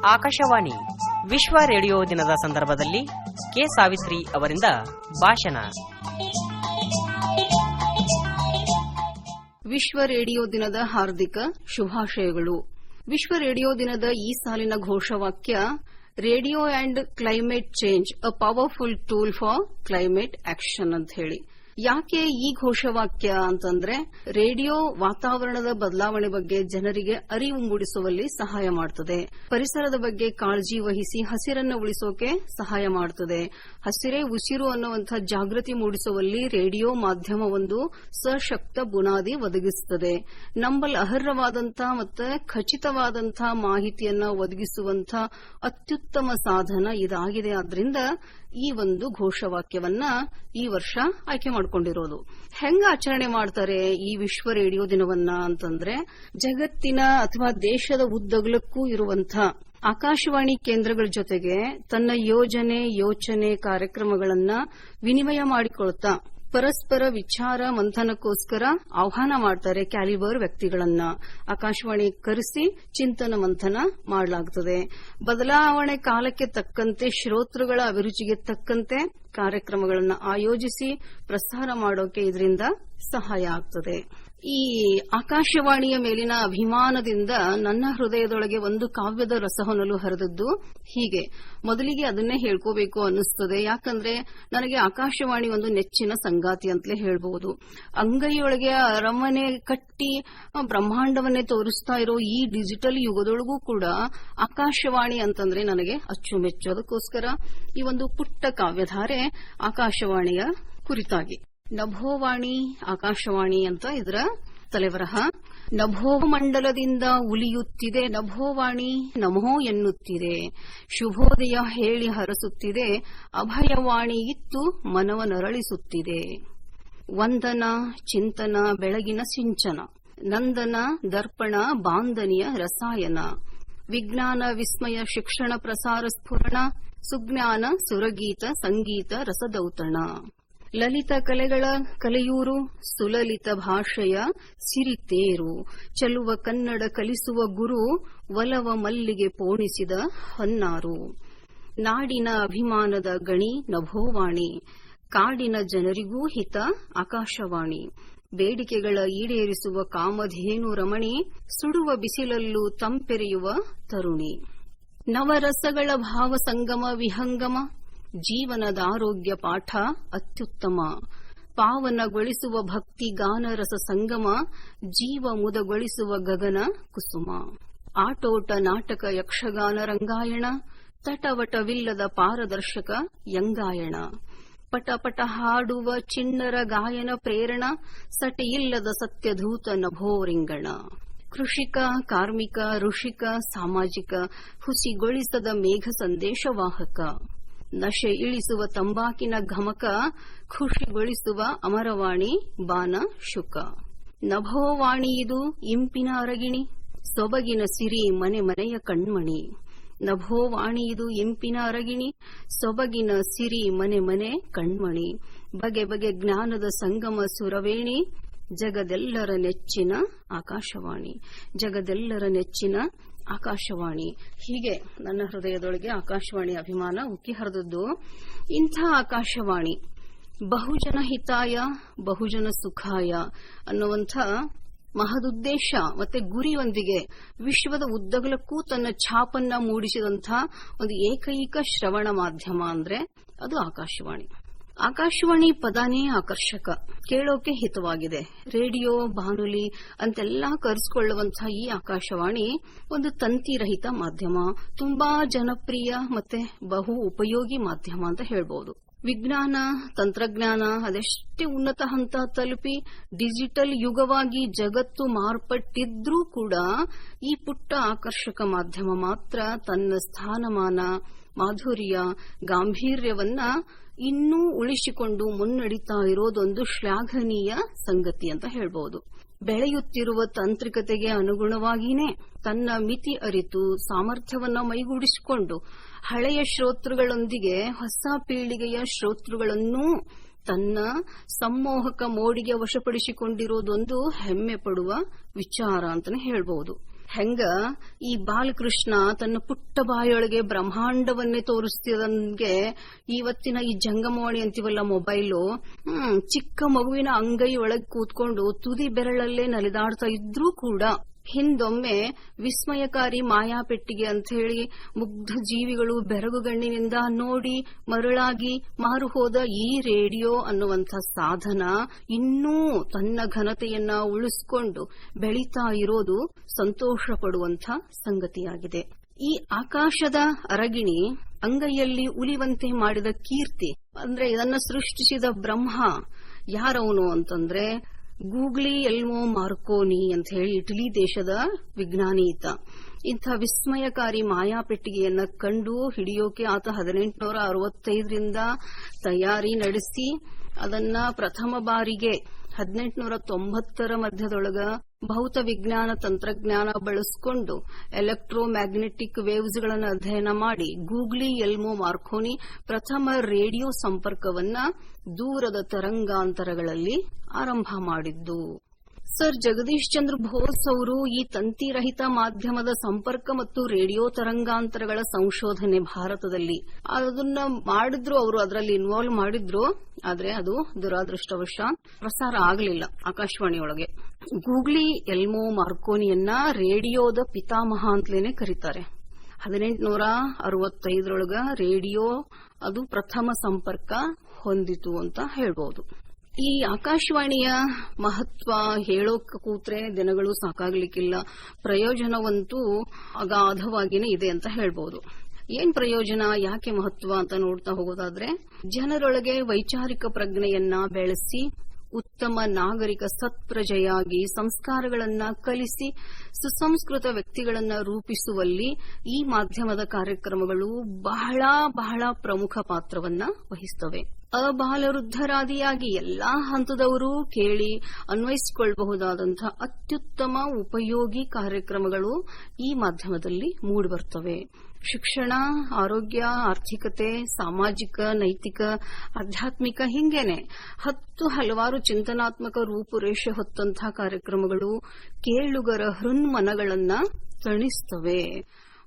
ಆಕಾಶವಾಣಿ ವಿಶ್ವ ರೇಡಿಯೋ ದಿನದ ಸಂದರ್ಭದಲ್ಲಿ ಕೆ ಸಾವಿತ್ರಿ ಅವರಿಂದ ಭಾಷಣ. ವಿಶ್ವ ರೇಡಿಯೋ ದಿನದ ಹಾರ್ದಿಕ ಶುಭಾಶಯಗಳು. ವಿಶ್ವ ರೇಡಿಯೋ ದಿನದ ಈ ಸಾಲಿನ ಘೋಷವಾಕ್ಯ radio and climate change a powerful tool for climate action ಅಂತ ಹೇಳಿ. ಯಾಕೆ ಈ ಘೋಷವಾಕ್ಯ ಅಂತಂದ್ರೆ ರೇಡಿಯೋ ವಾತಾವರಣದ ಬದಲಾವಣೆ ಬಗ್ಗೆ ಜನರಿಗೆ ಅರಿವು ಮೂಡಿಸುವಲ್ಲಿ ಸಹಾಯ ಮಾಡುತ್ತದೆ, ಪರಿಸರದ ಬಗ್ಗೆ ಕಾಳಜಿ ವಹಿಸಿ ಹಸಿರನ್ನು ಉಳಿಸೋಕೆ ಸಹಾಯ ಮಾಡುತ್ತದೆ, ಹಸಿರೇ ಉಸಿರು ಅನ್ನುವಂಥ ಜಾಗೃತಿ ಮೂಡಿಸುವಲ್ಲಿ ರೇಡಿಯೋ ಮಾಧ್ಯಮ ಒಂದು ಸಶಕ್ತ ಬುನಾದಿ ಒದಗಿಸುತ್ತದೆ. ನಂಬಲ್ ಅರ್ಹವಾದಂತಹ ಮತ್ತು ಖಚಿತವಾದಂತಹ ಮಾಹಿತಿಯನ್ನ ಒದಗಿಸುವಂಥ ಅತ್ಯುತ್ತಮ ಸಾಧನ ಇದಾಗಿದೆ. ಆದ್ರಿಂದ ಈ ಒಂದು ಘೋಷವಾಕ್ಯವನ್ನ ಈ ವರ್ಷ ಆಯ್ಕೆ ಮಾಡಿಕೊಂಡಿರೋದು. ಹೆಂಗ ಆಚರಣೆ ಮಾಡ್ತಾರೆ ಈ ವಿಶ್ವ ರೇಡಿಯೋ ದಿನವನ್ನ ಅಂತಂದ್ರೆ, ಜಗತ್ತಿನ ಅಥವಾ ದೇಶದ ಉದ್ದಗಲಕ್ಕೂ ಇರುವಂತ ಆಕಾಶವಾಣಿ ಕೇಂದ್ರಗಳ ಜೊತೆಗೆ ತನ್ನ ಯೋಚನೆ ಕಾರ್ಯಕ್ರಮಗಳನ್ನ ವಿನಿಮಯ ಮಾಡಿಕೊಳ್ತಾ ಪರಸ್ಪರ ವಿಚಾರ ಮಂಥನಕ್ಕೋಸ್ಕರ ಆಹ್ವಾನ ಮಾಡ್ತಾರೆ. ಕ್ಯಾಲಿಬರ್ ವ್ಯಕ್ತಿಗಳನ್ನ ಆಕಾಶವಾಣಿ ಕರೆಸಿ ಚಿಂತನ ಮಂಥನ ಮಾಡಲಾಗುತ್ತದೆ. ಬದಲಾವಣೆ ಕಾಲಕ್ಕೆ ತಕ್ಕಂತೆ ಶ್ರೋತೃಗಳ ಅಭಿರುಚಿಗೆ ತಕ್ಕಂತೆ ಕಾರ್ಯಕ್ರಮಗಳನ್ನು ಆಯೋಜಿಸಿ ಪ್ರಸಾರ ಮಾಡೋಕೆ ಇದರಿಂದ ಸಹಾಯ ಆಗ್ತದೆ. ಈ ಆಕಾಶವಾಣಿಯ ಮೇಲಿನ ಅಭಿಮಾನದಿಂದ ನನ್ನ ಹೃದಯದೊಳಗೆ ಒಂದು ಕಾವ್ಯದ ರಸಹೊನಲು ಹರಿದದ್ದು ಹೀಗೆ. ಮೊದಲಿಗೆ ಅದನ್ನೇ ಹೇಳ್ಕೋಬೇಕು ಅನ್ನಿಸ್ತದೆ. ಯಾಕಂದ್ರೆ ನನಗೆ ಆಕಾಶವಾಣಿ ಒಂದು ನೆಚ್ಚಿನ ಸಂಗಾತಿ ಅಂತಲೇ ಹೇಳ್ಬಹುದು. ಅಂಗೈಯೊಳಗೆ ಅರಮನೆ ಕಟ್ಟಿ ಬ್ರಹ್ಮಾಂಡವನ್ನೇ ತೋರಿಸ್ತಾ ಇರೋ ಈ ಡಿಜಿಟಲ್ ಯುಗದೊಳಗೂ ಕೂಡ ಆಕಾಶವಾಣಿ ಅಂತಂದ್ರೆ ನನಗೆ ಅಚ್ಚುಮೆಚ್ಚು. ಅದಕ್ಕೋಸ್ಕರ ಈ ಒಂದು ಪುಟ್ಟ ಕಾವ್ಯಧಾರೆ ಆಕಾಶವಾಣಿಯ ಕುರಿತಾಗಿ. ನಭೋವಾಣಿ ಆಕಾಶವಾಣಿ ಅಂತ ಇದರ ತಲೆಬರಹ. ನಭೋಮಂಡಲದಿಂದ ಉಲಿಯುತ್ತಿದೆ ನಭೋವಾಣಿ ನಮೋ ಎನ್ನುತ್ತಿದೆ, ಶುಭೋದಯ ಹೇಳಿ ಹರಸುತ್ತಿದೆ, ಅಭಯವಾಣಿ ಇತ್ತು ಮನವನರಳಿಸುತ್ತಿದೆ. ವಂದನ ಚಿಂತನ ಬೆಳಗಿನ ಸಿಂಚನ, ನಂದನ ದರ್ಪಣ ಬಾಂಧನಿಯ ರಸಾಯನ, ವಿಜ್ಞಾನ ವಿಸ್ಮಯ ಶಿಕ್ಷಣ ಪ್ರಸಾರ ಸ್ಫುರಣ, ಸುಜ್ಞಾನ ಸುರಗೀತ ಸಂಗೀತ ರಸದೌತಣ, ಲಲಿತ ಕಲೆಗಳ ಕಲೆಯೂರು ಸುಲಲಿತ ಭಾಷೆಯ ಸಿರಿತೇರು, ಚಲುವ ಕನ್ನಡ ಕಲಿಸುವ ಗುರು ಒಲವ ಮಲ್ಲಿಗೆ ಪೋಣಿಸಿದ ಹೊನ್ನಾರು, ನಾಡಿನ ಅಭಿಮಾನದ ಗಣಿ ನಭೋವಾಣಿ, ಕಾಡಿನ ಜನರಿಗೂ ಹಿತ ಆಕಾಶವಾಣಿ, ಬೇಡಿಕೆಗಳ ಈಡೇರಿಸುವ ಕಾಮಧೇನು ರಮಣಿ, ಸುಡುವ ಬಿಸಿಲಲ್ಲೂ ತಂಪೆರೆಯುವ ತರುಣಿ, ನವರಸಗಳ ಭಾವ ಸಂಗಮ ವಿಹಂಗಮ, ಜೀವನದ ಆರೋಗ್ಯ ಪಾಠ ಅತ್ಯುತ್ತಮ, ಪಾವನಗೊಳಿಸುವ ಭಕ್ತಿ ಗಾನ ರಸ ಸಂಗಮ, ಜೀವ ಮುದಗೊಳಿಸುವ ಗಗನ ಕುಸುಮ, ಆಟೋಟ ನಾಟಕ ಯಕ್ಷಗಾನ ರಂಗಾಯಣ, ತಟವಟವಿಲ್ಲದ ಪಾರದರ್ಶಕ ಯಂಗಾಯಣ, ಪಟಪಟ ಹಾಡುವ ಚಿಣ್ಣರ ಗಾಯನ ಪ್ರೇರಣ, ಸಟೆಯಿಲ್ಲದ ಸತ್ಯಧೂತ ನಭೋರಿಂಗಣ, ಕೃಷಿಕ ಕಾರ್ಮಿಕ ಋಷಿಕ ಸಾಮಾಜಿಕ, ಹುಸಿಗೊಳಿಸದ ಮೇಘ ಸಂದೇಶವಾಹಕ, ನಶೆ ಇಳಿಸುವ ತಂಬಾಕಿನ ಘಮಕ, ಖುಷಿಗೊಳಿಸುವ ಅಮರವಾಣಿ ಬಾನ ಶುಕ. ನಭೋವಾಣಿಯಿದು ಇಂಪಿನ ಅರಗಿಣಿ, ಸೊಬಗಿನ ಸಿರಿ ಮನೆ ಮನೆಯ ಕಣ್ಮಣಿ, ನಭೋವಾಣಿಯಿದು ಇಂಪಿನ ಅರಗಿಣಿ, ಸೊಬಗಿನ ಸಿರಿ ಮನೆ ಮನೆ ಕಣ್ಮಣಿ, ಬಗೆ ಬಗೆ ಜ್ಞಾನದ ಸಂಗಮ ಸುರವೇಣಿ, ಜಗದೆಲ್ಲರ ನೆಚ್ಚಿನ ಆಕಾಶವಾಣಿ, ಜಗದೆಲ್ಲರ ನೆಚ್ಚಿನ ಆಕಾಶವಾಣಿ. ಹೀಗೆ ನನ್ನ ಹೃದಯದೊಳಗೆ ಆಕಾಶವಾಣಿ ಅಭಿಮಾನ ಉಕ್ಕಿ ಹರಿದದ್ದು. ಇಂಥ ಆಕಾಶವಾಣಿ ಬಹುಜನ ಹಿತಾಯ ಬಹುಜನ ಸುಖಾಯ ಅನ್ನುವಂಥ ಮಹದುದ್ದೇಶ ಮತ್ತೆ ಗುರಿಯೊಂದಿಗೆ ವಿಶ್ವದ ಉದ್ದಗಲಕ್ಕೂ ತನ್ನ ಛಾಪನ್ನ ಮೂಡಿಸಿದಂಥ ಒಂದು ಏಕೈಕ ಶ್ರವಣ ಮಾಧ್ಯಮ ಅಂದ್ರೆ ಅದು ಆಕಾಶವಾಣಿ. ಆಕಾಶವಾಣಿ ಪದಾನೇ ಆಕರ್ಷಕ, ಕೇಳೋಕೆ ಹಿತವಾಗಿದೆ. ರೇಡಿಯೋ ಬಾನುಲಿ ಅಂತೆಲ್ಲಾ ಕರೆಸಿಕೊಳ್ಳುವಂತಹ ಈ ಆಕಾಶವಾಣಿ ಒಂದು ತಂತಿರಹಿತ ಮಾಧ್ಯಮ, ತುಂಬಾ ಜನಪ್ರಿಯ ಮತ್ತೆ ಬಹು ಉಪಯೋಗಿ ಮಾಧ್ಯಮ ಅಂತ ಹೇಳ್ಬೋದು. ವಿಜ್ಞಾನ ತಂತ್ರಜ್ಞಾನ ಅದೆಷ್ಟೇ ಉನ್ನತ ಹಂತ ತಲುಪಿ ಡಿಜಿಟಲ್ ಯುಗವಾಗಿ ಜಗತ್ತು ಮಾರ್ಪಟ್ಟಿದ್ರೂ ಕೂಡ ಈ ಪುಟ್ಟ ಆಕರ್ಷಕ ಮಾಧ್ಯಮ ಮಾತ್ರ ತನ್ನ ಸ್ಥಾನಮಾನ ಮಾಧುರ್ಯ ಗಾಂಭೀರ್ಯವನ್ನ ಇನ್ನೂ ಉಳಿಸಿಕೊಂಡು ಮುನ್ನಡೀತಾ ಇರೋದೊಂದು ಶ್ಲಾಘನೀಯ ಸಂಗತಿ ಅಂತ ಹೇಳ್ಬೋದು. ಬೆಳೆಯುತ್ತಿರುವ ತಾಂತ್ರಿಕತೆಗೆ ಅನುಗುಣವಾಗಿಯೇ ತನ್ನ ಮಿತಿ ಅರಿತು ಸಾಮರ್ಥ್ಯವನ್ನ ಮೈಗೂಡಿಸಿಕೊಂಡು ಹಳೆಯ ಶ್ರೋತೃಗಳೊಂದಿಗೆ ಹೊಸ ಪೀಳಿಗೆಯ ಶ್ರೋತೃಗಳನ್ನೂ ತನ್ನ ಸಮ್ಮೋಹಕ ಮೋಡಿಗೆ ವಶಪಡಿಸಿಕೊಂಡಿರೋದೊಂದು ಹೆಮ್ಮೆ ಪಡುವ ವಿಚಾರ ಅಂತಾನೆ ಹೇಳ್ಬಹುದು. ಹೆಂಗ ಈ ಬಾಲಕೃಷ್ಣ ತನ್ನ ಪುಟ್ಟ ಬಾಯೊಳಗೆ ಬ್ರಹ್ಮಾಂಡವನ್ನೇ ತೋರಿಸ್ತಿದಂಗೆ ಇವತ್ತಿನ ಈ ಜಂಗಮವಾಣಿ ಅಂತೀವಲ್ಲ ಮೊಬೈಲು, ಚಿಕ್ಕ ಮಗುವಿನ ಅಂಗೈ ಒಳಗೆ ಕೂತ್ಕೊಂಡು ತುದಿ ಬೆರಳಲ್ಲೇ ನಲಿದಾಡ್ತಾ ಇದ್ರೂ ಕೂಡ ಹಿಂದೊಮ್ಮೆ ವಿಸ್ಮಯಕಾರಿ ಮಾಯಾಪೆಟ್ಟಿಗೆ ಅಂತ ಹೇಳಿ ಮುಗ್ಧ ಜೀವಿಗಳು ಬೆರಗುಗಣ್ಣಿನಿಂದ ನೋಡಿ ಮರಳಾಗಿ ಮಾರು ಹೋದ ಈ ರೇಡಿಯೋ ಅನ್ನುವಂಥ ಸಾಧನ ಇನ್ನೂ ತನ್ನ ಘನತೆಯನ್ನ ಉಳಿಸಿಕೊಂಡು ಬೆಳೀತಾ ಇರೋದು ಸಂತೋಷ ಪಡುವಂಥ ಸಂಗತಿಯಾಗಿದೆ. ಈ ಆಕಾಶದ ಅರಗಿಣಿ ಅಂಗೈಯಲ್ಲಿ ಉಲಿವಂತೆ ಮಾಡಿದ ಕೀರ್ತಿ ಅಂದ್ರೆ ಇದನ್ನ ಸೃಷ್ಟಿಸಿದ ಬ್ರಹ್ಮ ಯಾರವನು ಅಂತಂದ್ರೆ ಗೂಗ್ಲಿ ಎಲ್ಮೋ ಮಾರ್ಕೋನಿ ಅಂತ ಹೇಳಿ ಇಟಲಿ ದೇಶದ ವಿಜ್ಞಾನಿ ಈತ. ಇಂಥ ವಿಸ್ಮಯಕಾರಿ ಮಾಯಾಪೆಟ್ಟಿಗೆಯನ್ನ ಕಂಡು ಹಿಡಿಯೋಕೆ ಆತ 1865ರಿಂದ ತಯಾರಿ ನಡೆಸಿ ಅದನ್ನ ಪ್ರಥಮ ಬಾರಿಗೆ 1890ರ ಮಧ್ಯದೊಳಗ ಭೌತ ವಿಜ್ಞಾನ ತಂತ್ರಜ್ಞಾನ ಬಳಸಿಕೊಂಡು ಎಲೆಕ್ಟ್ರೋಮ್ಯಾಗ್ನೆಟಿಕ್ ವೇವ್ಸ್ ಗಳನ್ನು ಅಧ್ಯಯನ ಮಾಡಿ ಗೂಗ್ಲಿ ಎಲ್ಮೋ ಮಾರ್ಕೋನಿ ಪ್ರಥಮ ರೇಡಿಯೋ ಸಂಪರ್ಕವನ್ನ ದೂರದ ತರಂಗಾಂತರಗಳಲ್ಲಿ ಆರಂಭ ಮಾಡಿದ್ದು. ಸರ್ ಜಗದೀಶ್ ಚಂದ್ರ ಬೋಸ್ ಅವರು ಈ ತಂತಿರಹಿತ ಮಾಧ್ಯಮದ ಸಂಪರ್ಕ ಮತ್ತು ರೇಡಿಯೋ ತರಂಗಾಂತರಗಳ ಸಂಶೋಧನೆ ಭಾರತದಲ್ಲಿ ಅದನ್ನ ಮಾಡಿದ್ರು, ಅವರು ಅದರಲ್ಲಿ ಇನ್ವಾಲ್ವ್ ಮಾಡಿದ್ರು. ಆದ್ರೆ ಅದು ದುರಾದೃಷ್ಟವಶಾತ್ ಪ್ರಸಾರ ಆಗಲಿಲ್ಲ ಆಕಾಶವಾಣಿಯೊಳಗೆ. ಗೂಗ್ಲಿ ಎಲ್ಮೋ ಮಾರ್ಕೋನಿಯನ್ನ ರೇಡಿಯೋದ ಪಿತಾಮಹ ಅಂತಲೇನೆ ಕರೀತಾರೆ. 1865ರೊಳಗ ರೇಡಿಯೋ ಅದು ಪ್ರಥಮ ಸಂಪರ್ಕ ಹೊಂದಿತು ಅಂತ ಹೇಳ್ಬೋದು. ಈ ಆಕಾಶವಾಣಿಯ ಮಹತ್ವ ಹೇಳೋಕ್ ಕೂತ್ರೆ ದಿನಗಳು ಸಾಕಾಗ್ಲಿಕ್ಕಿಲ್ಲ. ಪ್ರಯೋಜನವಂತೂ ಅಗಾಧವಾಗಿನೇ ಇದೆ ಅಂತ ಹೇಳ್ಬೋದು. ಏನ್ ಪ್ರಯೋಜನ, ಯಾಕೆ ಮಹತ್ವ ಅಂತ ನೋಡ್ತಾ ಹೋಗೋದಾದ್ರೆ, ಜನರೊಳಗೆ ವೈಚಾರಿಕ ಪ್ರಜ್ಞೆಯನ್ನ ಬೆಳೆಸಿ ಉತ್ತಮ ನಾಗರಿಕ ಸತ್ಪ್ರಜೆಯಾಗಿ ಸಂಸ್ಕಾರಗಳನ್ನ ಕಲಿಸಿ ಸುಸಂಸ್ಕೃತ ವ್ಯಕ್ತಿಗಳನ್ನ ರೂಪಿಸುವಲ್ಲಿ ಈ ಮಾಧ್ಯಮದ ಕಾರ್ಯಕ್ರಮಗಳು ಬಹಳ ಬಹಳ ಪ್ರಮುಖ ಪಾತ್ರವನ್ನ ವಹಿಸುತ್ತವೆ. ಅಬಾಲವೃದ್ಧರಾದಿಯಾಗಿ ಎಲ್ಲಾ ಹಂತದವರು ಕೇಳಿ ಅನ್ವಯಿಸಿಕೊಳ್ಳಬಹುದಾದಂತಹ ಅತ್ಯುತ್ತಮ ಉಪಯೋಗಿ ಕಾರ್ಯಕ್ರಮಗಳು ಈ ಮಾಧ್ಯಮದಲ್ಲಿ ಮೂಡಿಬರ್ತವೆ. ಶಿಕ್ಷಣ, ಆರೋಗ್ಯ, ಆರ್ಥಿಕತೆ, ಸಾಮಾಜಿಕ, ನೈತಿಕ, ಆಧ್ಯಾತ್ಮಿಕ ಹಿಂಗೇನೆ ಹಲವಾರು ಚಿಂತನಾತ್ಮಕ ರೂಪುರೇಷೆ ಹೊತ್ತಂತಹ ಕಾರ್ಯಕ್ರಮಗಳು ಕೇಳುಗರ ಹೃನ್ಮನಗಳನ್ನ ತಣಿಸ್ತವೆ.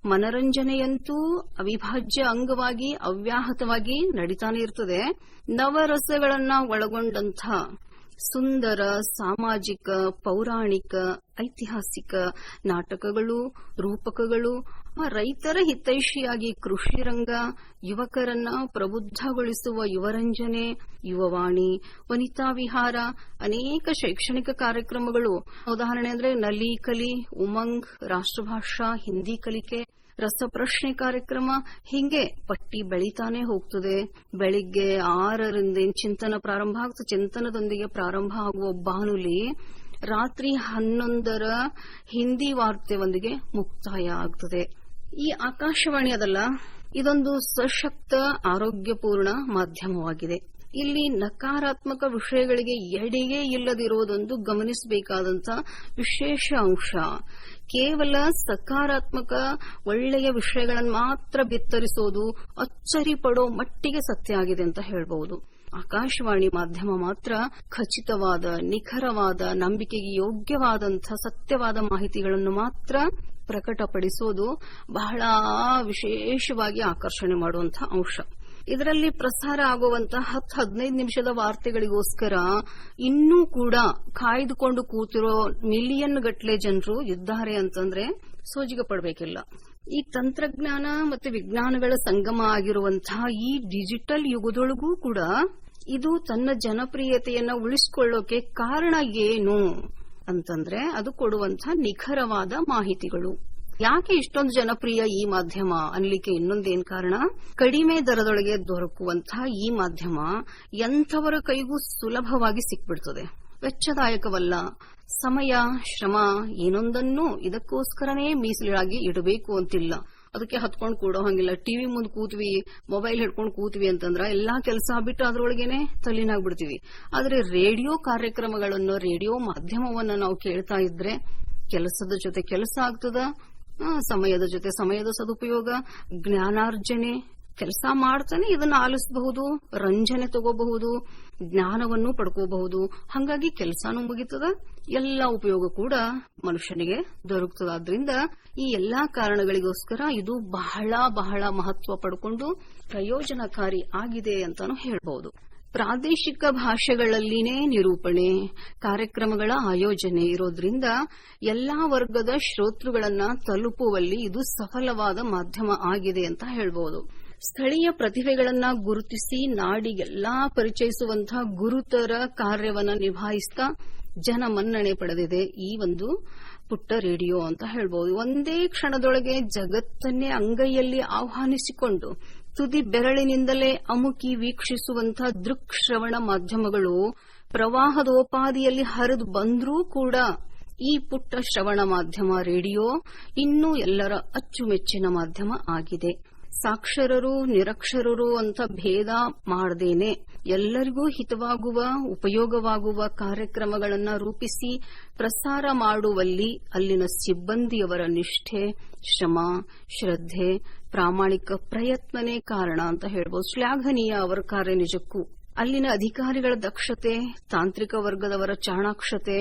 ಮನರಂಜನೆಯಂತೂ ಅವಿಭಾಜ್ಯ ಅಂಗವಾಗಿ ಅವ್ಯಾಹತವಾಗಿ ನಡೀತಾನೆ ಇರ್ತದೆ. ನವರಸಗಳನ್ನ ಒಳಗೊಂಡಂಥ ಸುಂದರ ಸಾಮಾಜಿಕ, ಪೌರಾಣಿಕ, ಐತಿಹಾಸಿಕ ನಾಟಕಗಳು, ರೂಪಕಗಳು, ರೈತರ ಹಿತೈಷಿಯಾಗಿ ಕೃಷಿ ರಂಗ, ಯುವಕರನ್ನ ಪ್ರಬುದ್ಧಗೊಳಿಸುವ ಯುವರಂಜನೆ, ಯುವವಾಣಿ, ವನಿತಾ ವಿಹಾರ, ಅನೇಕ ಶೈಕ್ಷಣಿಕ ಕಾರ್ಯಕ್ರಮಗಳು. ಉದಾಹರಣೆ ಅಂದ್ರೆ ನಲಿ ಕಲಿ, ಉಮಂಗ್, ರಾಷ್ಟ್ರಭಾಷಾ, ಹಿಂದಿ ಕಲಿಕೆ, ರಸಪ್ರಶ್ನೆ ಕಾರ್ಯಕ್ರಮ, ಹೀಗೆ ಪಟ್ಟಿ ಬೆಳೀತಾನೆ ಹೋಗ್ತದೆ. ಬೆಳಿಗ್ಗೆ 6ರಿಂದ ಚಿಂತನ ಪ್ರಾರಂಭ ಆಗ್ತದೆ. ಚಿಂತನದೊಂದಿಗೆ ಪ್ರಾರಂಭ ಆಗುವ ಬಾನುಲಿ ರಾತ್ರಿ 11ರ ಹಿಂದಿ ವಾರ್ತೆಯೊಂದಿಗೆ ಮುಕ್ತಾಯ ಆಗ್ತದೆ. ಈ ಆಕಾಶವಾಣಿ ಅದಲ್ಲ, ಇದೊಂದು ಸಶಕ್ತ ಆರೋಗ್ಯಪೂರ್ಣ ಮಾಧ್ಯಮವಾಗಿದೆ. ಇಲ್ಲಿ ನಕಾರಾತ್ಮಕ ವಿಷಯಗಳಿಗೆ ಎಡೆಗೆ ಇಲ್ಲದಿರುವುದೊಂದು ಗಮನಿಸಬೇಕಾದಂತ ವಿಶೇಷ ಅಂಶ. ಕೇವಲ ಸಕಾರಾತ್ಮಕ ಒಳ್ಳೆಯ ವಿಷಯಗಳನ್ನು ಮಾತ್ರ ಬಿತ್ತರಿಸೋದು ಅಚ್ಚರಿ ಪಡೋ ಮಟ್ಟಿಗೆ ಸತ್ಯ ಆಗಿದೆ ಅಂತ ಹೇಳಬಹುದು. ಆಕಾಶವಾಣಿ ಮಾಧ್ಯಮ ಮಾತ್ರ ಖಚಿತವಾದ, ನಿಖರವಾದ, ನಂಬಿಕೆಗೆ ಯೋಗ್ಯವಾದಂತಹ ಸತ್ಯವಾದ ಮಾಹಿತಿಗಳನ್ನು ಮಾತ್ರ ಪ್ರಕಟಪಡಿಸೋದು ಬಹಳ ವಿಶೇಷವಾಗಿ ಆಕರ್ಷಣೆ ಮಾಡುವಂತಹ ಅಂಶ. ಇದರಲ್ಲಿ ಪ್ರಸಾರ ಆಗುವಂತಹ 10-15 ನಿಮಿಷದ ವಾರ್ತೆಗಳಿಗೋಸ್ಕರ ಇನ್ನೂ ಕೂಡ ಕಾಯ್ದುಕೊಂಡು ಕೂತಿರೋ ಮಿಲಿಯನ್ ಗಟ್ಟಲೆ ಜನರು ಇದ್ದಾರೆ ಅಂತಂದ್ರೆ ಸೋಜಿಗೆ ಪಡಬೇಕಿಲ್ಲ. ಈ ತಂತ್ರಜ್ಞಾನ ಮತ್ತು ವಿಜ್ಞಾನಗಳ ಸಂಗಮ ಆಗಿರುವಂತಹ ಈ ಡಿಜಿಟಲ್ ಯುಗದೊಳಗೂ ಕೂಡ ಇದು ತನ್ನ ಜನಪ್ರಿಯತೆಯನ್ನ ಉಳಿಸಿಕೊಳ್ಳೋಕೆ ಕಾರಣ ಏನು ಅಂತಂದ್ರೆ ಅದು ಕೊಡುವಂತಹ ನಿಖರವಾದ ಮಾಹಿತಿಗಳು. ಯಾಕೆ ಇಷ್ಟೊಂದು ಜನಪ್ರಿಯ ಈ ಮಾಧ್ಯಮ ಅನ್ಲಿಕ್ಕೆ ಇನ್ನೊಂದೇನ್ ಕಾರಣ, ಕಡಿಮೆ ದರದೊಳಗೆ ದೊರಕುವಂತಹ ಈ ಮಾಧ್ಯಮ ಎಂಥವರ ಕೈಗೂ ಸುಲಭವಾಗಿ ಸಿಕ್ಬಿಡ್ತದೆ. ವೆಚ್ಚದಾಯಕವಲ್ಲ. ಸಮಯ, ಶ್ರಮ ಏನೊಂದನ್ನು ಇದಕ್ಕೋಸ್ಕರನೇ ಮೀಸಲಾಗಿ ಇಡಬೇಕು ಅಂತಿಲ್ಲ. ಅದಕ್ಕೆ ಹತ್ಕೊಂಡು ಕೂಡೋ ಹಂಗಿಲ್ಲ. ಟಿವಿ ಮುಂದೆ ಕೂತ್ವಿ, ಮೊಬೈಲ್ ಹಿಡ್ಕೊಂಡು ಕೂತ್ವಿ ಅಂತಂದ್ರ ಎಲ್ಲಾ ಕೆಲಸ ಬಿಟ್ಟು ಅದ್ರೊಳಗೇನೆ ತಲ್ಲೀನಾಗ್ಬಿಡ್ತೀವಿ. ಆದ್ರೆ ರೇಡಿಯೋ ಕಾರ್ಯಕ್ರಮಗಳನ್ನು, ರೇಡಿಯೋ ಮಾಧ್ಯಮವನ್ನ ನಾವು ಕೇಳ್ತಾ ಇದ್ರೆ ಕೆಲಸದ ಜೊತೆ ಕೆಲಸ ಆಗ್ತದ, ಸಮಯದ ಜೊತೆ ಸಮಯದ ಸದುಪಯೋಗ, ಜ್ಞಾನಾರ್ಜನೆ, ಕೆಲಸ ಮಾಡ್ತಾನೆ ಇದನ್ನ ಆಲಿಸಬಹುದು, ರಂಜನೆ ತಗೋಬಹುದು, ಜ್ಞಾನವನ್ನು ಪಡ್ಕೋಬಹುದು. ಹಾಗಾಗಿ ಕೆಲಸನೂ ಮುಗಿತದ, ಎಲ್ಲ ಉಪಯೋಗ ಕೂಡ ಮನುಷ್ಯನಿಗೆ ದೊರಕುತ್ತದೆ. ಆದ್ರಿಂದ ಈ ಎಲ್ಲಾ ಕಾರಣಗಳಿಗೋಸ್ಕರ ಇದು ಬಹಳ ಬಹಳ ಮಹತ್ವ ಪಡ್ಕೊಂಡು ಪ್ರಯೋಜನಕಾರಿ ಆಗಿದೆ ಅಂತಾನು ಹೇಳ್ಬಹುದು. ಪ್ರಾದೇಶಿಕ ಭಾಷೆಗಳಲ್ಲಿನೇ ನಿರೂಪಣೆ ಕಾರ್ಯಕ್ರಮಗಳ ಆಯೋಜನೆ ಇರೋದ್ರಿಂದ ಎಲ್ಲಾ ವರ್ಗದ ಶ್ರೋತೃಗಳನ್ನ ತಲುಪುವಲ್ಲಿ ಇದು ಸಫಲವಾದ ಮಾಧ್ಯಮ ಆಗಿದೆ ಅಂತ ಹೇಳ್ಬಹುದು. ಸ್ಥಳೀಯ ಪ್ರತಿಭೆಗಳನ್ನ ಗುರುತಿಸಿ ನಾಡಿಗೆಲ್ಲಾ ಪರಿಚಯಿಸುವಂತಹ ಗುರುತರ ಕಾರ್ಯವನ್ನ ನಿಭಾಯಿಸ್ತಾ ಜನ ಮನ್ನಣೆ ಪಡೆದಿದೆ ಈ ಒಂದು ಪುಟ್ಟ ರೇಡಿಯೋ ಅಂತ ಹೇಳ್ಬಹುದು. ಒಂದೇ ಕ್ಷಣದೊಳಗೆ ಜಗತ್ತನ್ನೇ ಅಂಗೈಯಲ್ಲಿ ಆಹ್ವಾನಿಸಿಕೊಂಡು ತುದಿ ಬೆರಳಿನಿಂದಲೇ ಅಮುಕಿ ವೀಕ್ಷಿಸುವಂತಹ ದೃಕ್ಶ್ರವಣ ಮಾಧ್ಯಮಗಳು ಪ್ರವಾಹದೋಪಾದಿಯಲ್ಲಿ ಹರಿದು ಬಂದ್ರೂ ಕೂಡ ಈ ಪುಟ್ಟ ಶ್ರವಣ ಮಾಧ್ಯಮ ರೇಡಿಯೋ ಇನ್ನೂ ಎಲ್ಲರ ಅಚ್ಚುಮೆಚ್ಚಿನ ಮಾಧ್ಯಮ ಆಗಿದೆ. ಸಾಕ್ಷರರು ನಿರಕ್ಷರರು ಅಂತ ಭೇದ ಮಾಡದೇನೆ ಎಲ್ಲರಿಗೂ ಹಿತವಾಗುವ ಉಪಯೋಗವಾಗುವ ಕಾರ್ಯಕ್ರಮಗಳನ್ನು ರೂಪಿಸಿ ಪ್ರಸಾರ ಮಾಡುವಲ್ಲಿ ಅಲ್ಲಿನ ಸಿಬ್ಬಂದಿಯವರ ನಿಷ್ಠೆ, ಶ್ರಮ, ಶ್ರದ್ಧೆ, ಪ್ರಾಮಾಣಿಕ ಪ್ರಯತ್ನನೇ ಕಾರಣ ಅಂತ ಹೇಳ್ಬೋದು. ಶ್ಲಾಘನೀಯ ಅವರ ಕಾರ್ಯ ನಿಜಕ್ಕೂ. ಅಲ್ಲಿನ ಅಧಿಕಾರಿಗಳ ದಕ್ಷತೆ, ತಾಂತ್ರಿಕ ವರ್ಗದವರ ಚಾಣಾಕ್ಷತೆ,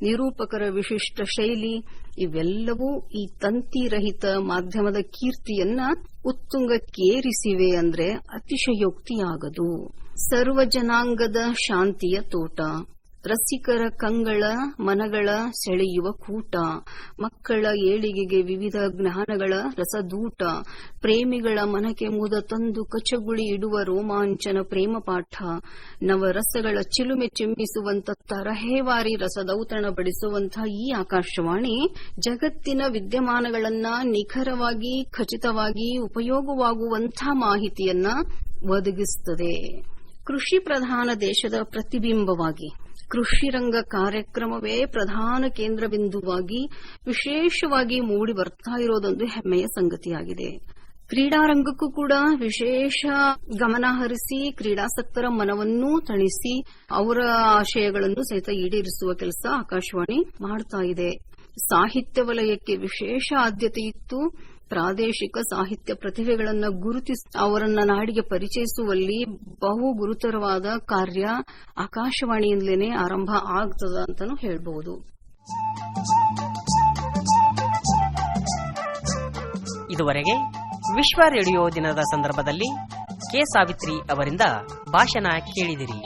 ನಿರೂಪಕರ ವಿಶಿಷ್ಟ ಶೈಲಿ ಇವೆಲ್ಲವೂ ಈ ತಂತಿರಹಿತ ಮಾಧ್ಯಮದ ಕೀರ್ತಿಯನ್ನ ಉತ್ತುಂಗಕ್ಕೇರಿಸಿವೆ ಅಂದ್ರೆ ಅತಿಶಯೋಕ್ತಿಯಾಗದು. ಸರ್ವ ಜನಾಂಗದ ಶಾಂತಿಯ ತೋಟ, ರಸಿಕರ ಕಂಗಳ ಮನಗಳ ಸೆಳೆಯುವ ಕೂಟ, ಮಕ್ಕಳ ಏಳಿಗೆಗೆ ವಿವಿಧ ಜ್ಞಾನಗಳ ರಸದೂಟ, ಪ್ರೇಮಿಗಳ ಮನಕ್ಕೆ ಮುದ ತಂದು ಕಚಗುಳಿ ಇಡುವ ರೋಮಾಂಚನ ಪ್ರೇಮ ಪಾಠ, ನವರಸಗಳ ಚಿಲುಮೆ ಚಿಮ್ಮಿಸುವಂತ ತರಹೇವಾರಿ ರಸದೌತಣ ಬಡಿಸುವಂತಹ ಈ ಆಕಾಶವಾಣಿ ಜಗತ್ತಿನ ವಿದ್ಯಮಾನಗಳನ್ನ ನಿಖರವಾಗಿ ಖಚಿತವಾಗಿ ಉಪಯೋಗವಾಗುವಂತಹ ಮಾಹಿತಿಯನ್ನ ಒದಗಿಸುತ್ತದೆ. ಕೃಷಿ ಪ್ರಧಾನ ದೇಶದ ಪ್ರತಿಬಿಂಬವಾಗಿ ಕೃಷಿ ರಂಗ ಕಾರ್ಯಕ್ರಮವೇ ಪ್ರಧಾನ ಕೇಂದ್ರ ಬಿಂದುವಾಗಿ ವಿಶೇಷವಾಗಿ ಮೂಡಿ ಬರ್ತಾ ಇರೋದೊಂದು ಹೆಮ್ಮೆಯ ಸಂಗತಿಯಾಗಿದೆ. ಕ್ರೀಡಾರಂಗಕ್ಕೂ ಕೂಡ ವಿಶೇಷ ಗಮನ ಹರಿಸಿ ಕ್ರೀಡಾಸಕ್ತರ ಮನವನ್ನೂ ತಣಿಸಿ ಅವರ ಆಶಯಗಳನ್ನು ಸಹಿತ ಈಡೇರಿಸುವ ಕೆಲಸ ಆಕಾಶವಾಣಿ ಮಾಡ್ತಾ ಇದೆ. ಸಾಹಿತ್ಯ ವಲಯಕ್ಕೆ ವಿಶೇಷ ಆದ್ಯತೆ ಇತ್ತು. ಪ್ರಾದೇಶಿಕ ಸಾಹಿತ್ಯ ಪ್ರತಿಭೆಗಳನ್ನು ಗುರುತಿಸಿ ಅವರನ್ನ ನಾಡಿಗೆ ಪರಿಚಯಿಸುವಲ್ಲಿ ಬಹು ಗುರುತರವಾದ ಕಾರ್ಯ ಆಕಾಶವಾಣಿಯಿಂದಲೇ ಆರಂಭ ಆಗ್ತದ ಅಂತಾನು ಹೇಳಬಹುದು. ಇದುವರೆಗೆ ವಿಶ್ವ ರೇಡಿಯೋ ದಿನದ ಸಂದರ್ಭದಲ್ಲಿ ಕೆ ಸಾವಿತ್ರಿ ಅವರಿಂದ ಭಾಷಣ ಕೇಳಿದಿರಿ.